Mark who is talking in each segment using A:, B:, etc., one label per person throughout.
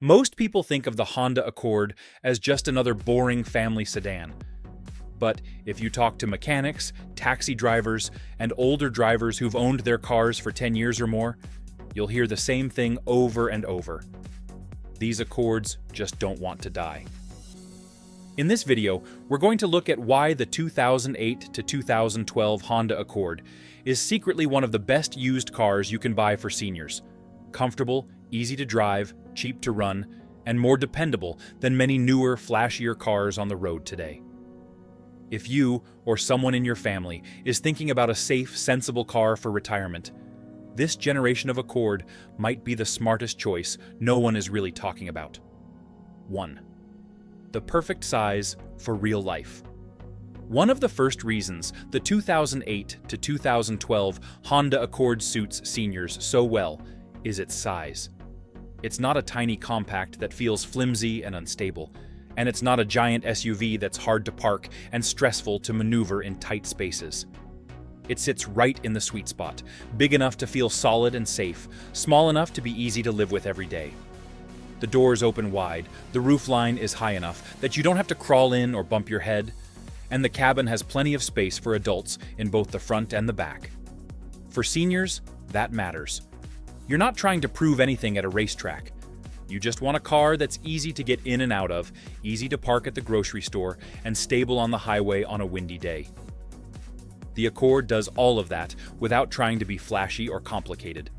A: Most people think of the Honda Accord as just another boring family sedan. But if you talk to mechanics, taxi drivers, and older drivers who've owned their cars for 10 years or more, you'll hear the same thing over and over. These Accords just don't want to die. In this video, we're going to look at why the 2008 to 2012 Honda Accord is secretly one of the best used cars you can buy for seniors. Comfortable, easy to drive, cheap to run, and more dependable than many newer, flashier cars on the road today. If you or someone in your family is thinking about a safe, sensible car for retirement, this generation of Accord might be the smartest choice no one is really talking about. 1. The perfect size for real life. One of the first reasons the 2008 to 2012 Honda Accord suits seniors so well is its size. It's not a tiny compact that feels flimsy and unstable, and it's not a giant SUV that's hard to park and stressful to maneuver in tight spaces. It sits right in the sweet spot, big enough to feel solid and safe, small enough to be easy to live with every day. The doors open wide, the roofline is high enough that you don't have to crawl in or bump your head, and the cabin has plenty of space for adults in both the front and the back. For seniors, that matters. You're not trying to prove anything at a racetrack. You just want a car that's easy to get in and out of, easy to park at the grocery store, and stable on the highway on a windy day. The Accord does all of that without trying to be flashy or complicated.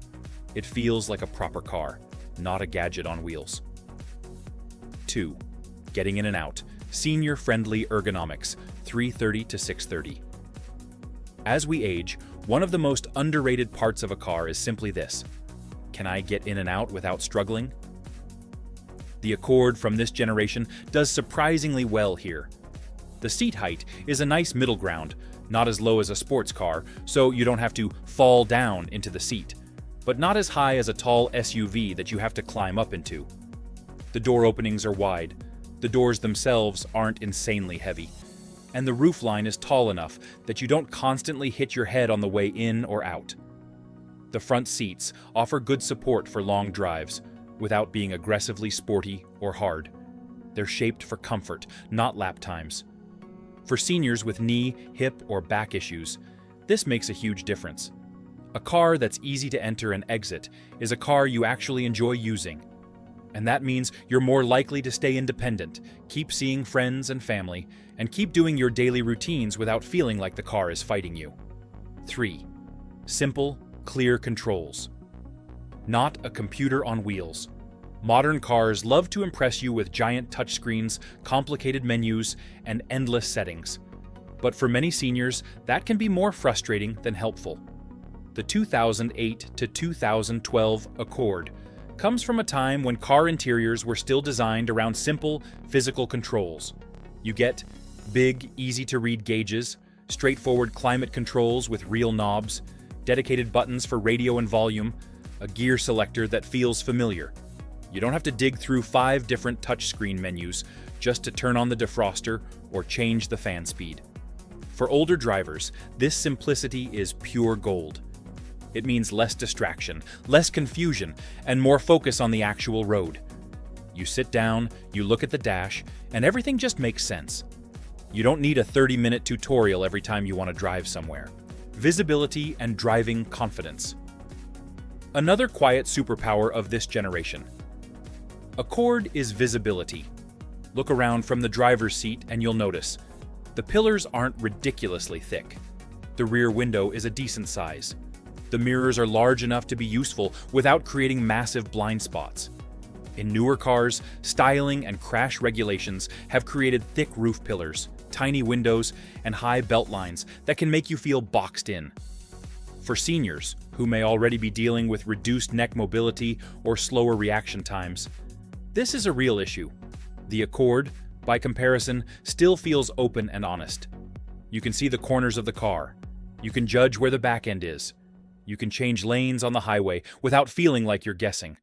A: It feels like a proper car, not a gadget on wheels. 2. Getting in and out. Senior-friendly ergonomics, 330 to 630. As we age, one of the most underrated parts of a car is simply this: can I get in and out without struggling? The Accord from this generation does surprisingly well here. The seat height is a nice middle ground, not as low as a sports car, so you don't have to fall down into the seat, but not as high as a tall SUV that you have to climb up into. The door openings are wide, the doors themselves aren't insanely heavy, and the roofline is tall enough that you don't constantly hit your head on the way in or out. The front seats offer good support for long drives, without being aggressively sporty or hard. They're shaped for comfort, not lap times. For seniors with knee, hip, or back issues, this makes a huge difference. A car that's easy to enter and exit is a car you actually enjoy using. And that means you're more likely to stay independent, keep seeing friends and family, and keep doing your daily routines without feeling like the car is fighting you. 3. Simple, clear controls. Not a computer on wheels. Modern cars love to impress you with giant touchscreens, complicated menus, and endless settings. But for many seniors, that can be more frustrating than helpful. The 2008 to 2012 Accord comes from a time when car interiors were still designed around simple, physical controls. You get big, easy-to-read gauges, straightforward climate controls with real knobs, dedicated buttons for radio and volume, a gear selector that feels familiar. You don't have to dig through 5 different touchscreen menus just to turn on the defroster or change the fan speed. For older drivers, this simplicity is pure gold. It means less distraction, less confusion, and more focus on the actual road. You sit down, you look at the dash, and everything just makes sense. You don't need a 30-minute tutorial every time you want to drive somewhere. Visibility and driving confidence. Another quiet superpower of this generation. Accord is visibility. Look around from the driver's seat and you'll notice. The pillars aren't ridiculously thick. The rear window is a decent size. The mirrors are large enough to be useful without creating massive blind spots. In newer cars, styling and crash regulations have created thick roof pillars, tiny windows, and high belt lines that can make you feel boxed in. For seniors, who may already be dealing with reduced neck mobility or slower reaction times, this is a real issue. The Accord, by comparison, still feels open and honest. You can see the corners of the car. You can judge where the back end is. You can change lanes on the highway without feeling like you're guessing.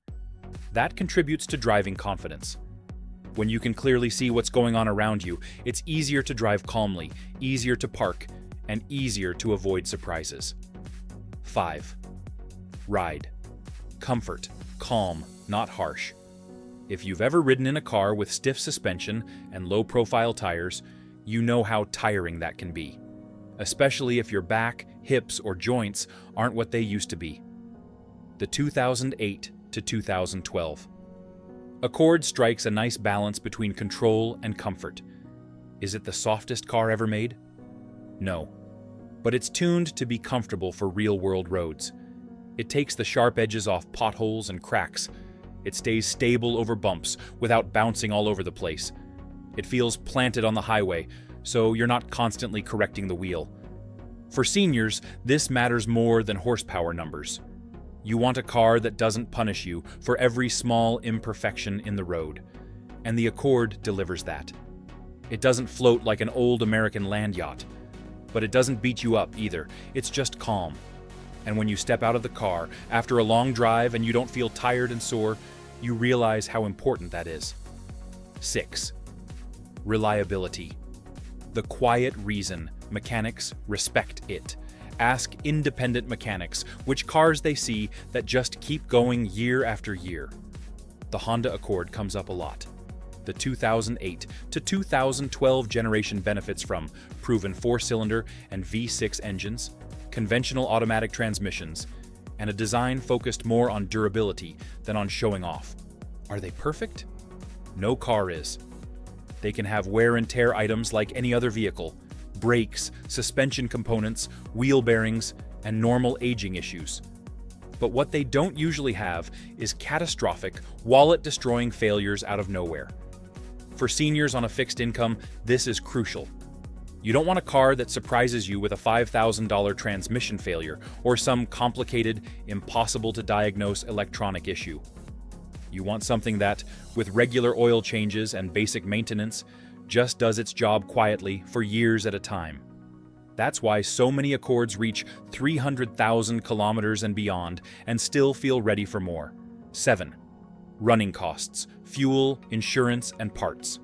A: That contributes to driving confidence. When you can clearly see what's going on around you, it's easier to drive calmly, easier to park, and easier to avoid surprises. 5. Ride. Comfort. Calm, not harsh. If you've ever ridden in a car with stiff suspension and low-profile tires, you know how tiring that can be, especially if your back, hips, or joints aren't what they used to be. The 2008 to 2012. Accord strikes a nice balance between control and comfort. Is it the softest car ever made? No, but it's tuned to be comfortable for real-world roads. It takes the sharp edges off potholes and cracks. It stays stable over bumps without bouncing all over the place. It feels planted on the highway, so you're not constantly correcting the wheel. For seniors, this matters more than horsepower numbers. You want a car that doesn't punish you for every small imperfection in the road, and the Accord delivers that. It doesn't float like an old American land yacht, but it doesn't beat you up either. It's just calm. And when you step out of the car after a long drive and you don't feel tired and sore, you realize how important that is. 6. Reliability. The quiet reason mechanics respect it. Ask independent mechanics which cars they see that just keep going year after year. The Honda Accord comes up a lot. The 2008 to 2012 generation benefits from proven 4-cylinder and V6 engines, conventional automatic transmissions, and a design focused more on durability than on showing off. Are they perfect? No car is. They can have wear and tear items like any other vehicle: brakes, suspension components, wheel bearings, and normal aging issues. But what they don't usually have is catastrophic, wallet-destroying failures out of nowhere. For seniors on a fixed income, this is crucial. You don't want a car that surprises you with a $5,000 transmission failure or some complicated, impossible-to-diagnose electronic issue. You want something that, with regular oil changes and basic maintenance, just does its job quietly for years at a time. That's why so many Accords reach 300,000 kilometers and beyond and still feel ready for more. 7. Running costs, fuel, insurance, and parts.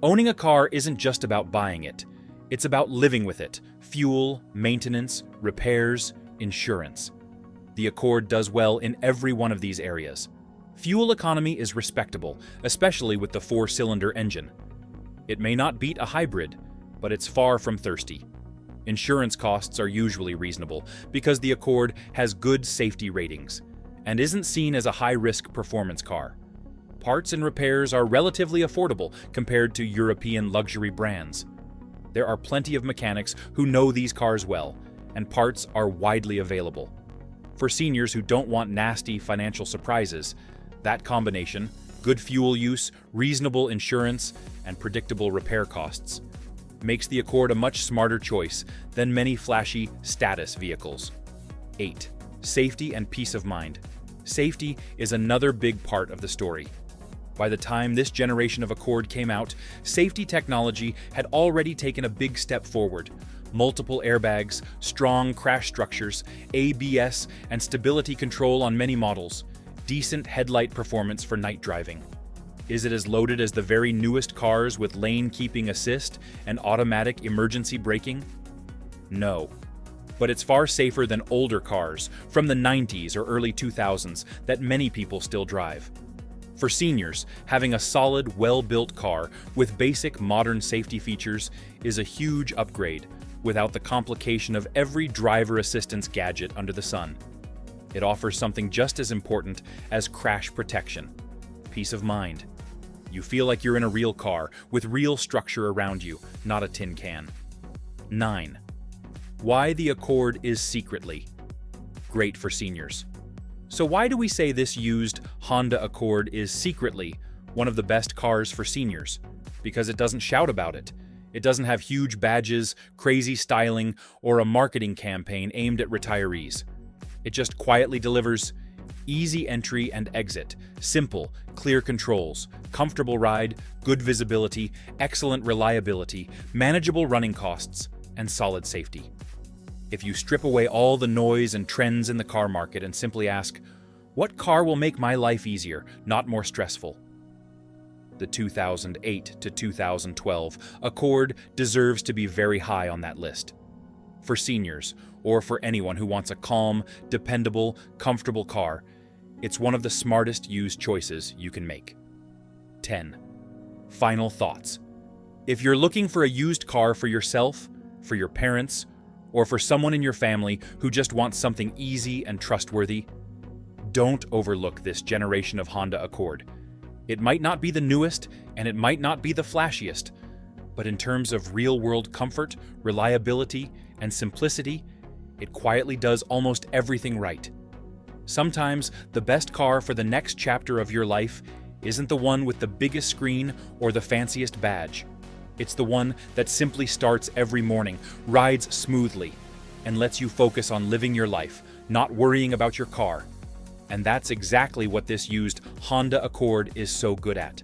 A: Owning a car isn't just about buying it. It's about living with it: fuel, maintenance, repairs, insurance. The Accord does well in every one of these areas. Fuel economy is respectable, especially with the 4-cylinder engine. It may not beat a hybrid, but it's far from thirsty. Insurance costs are usually reasonable because the Accord has good safety ratings and isn't seen as a high-risk performance car. Parts and repairs are relatively affordable compared to European luxury brands. There are plenty of mechanics who know these cars well, and parts are widely available. For seniors who don't want nasty financial surprises, that combination, good fuel use, reasonable insurance, and predictable repair costs, makes the Accord a much smarter choice than many flashy status vehicles. 8. Safety and peace of mind. Safety is another big part of the story. By the time this generation of Accord came out, safety technology had already taken a big step forward. Multiple airbags, strong crash structures, ABS, and stability control on many models, decent headlight performance for night driving. Is it as loaded as the very newest cars with lane keeping assist and automatic emergency braking? No. But it's far safer than older cars from the 90s or early 2000s that many people still drive. For seniors, having a solid, well-built car with basic modern safety features is a huge upgrade without the complication of every driver assistance gadget under the sun. It offers something just as important as crash protection: peace of mind. You feel like you're in a real car with real structure around you, not a tin can. 9. Why the Accord is secretly great for seniors. So why do we say this used Honda Accord is secretly one of the best cars for seniors? Because it doesn't shout about it. It doesn't have huge badges, crazy styling, or a marketing campaign aimed at retirees. It just quietly delivers easy entry and exit, simple, clear controls, comfortable ride, good visibility, excellent reliability, manageable running costs, and solid safety. If you strip away all the noise and trends in the car market and simply ask, what car will make my life easier, not more stressful? The 2008 to 2012 Accord deserves to be very high on that list. For seniors, or for anyone who wants a calm, dependable, comfortable car, It's one of the smartest used choices you can make. 10. Final thoughts. If you're looking for a used car for yourself, for your parents, or for someone in your family who just wants something easy and trustworthy, don't overlook this generation of Honda Accord. It might not be the newest, and it might not be the flashiest, but in terms of real-world comfort, reliability, and simplicity, it quietly does almost everything right. Sometimes, the best car for the next chapter of your life isn't the one with the biggest screen or the fanciest badge. It's the one that simply starts every morning, rides smoothly, and lets you focus on living your life, not worrying about your car. And that's exactly what this used Honda Accord is so good at.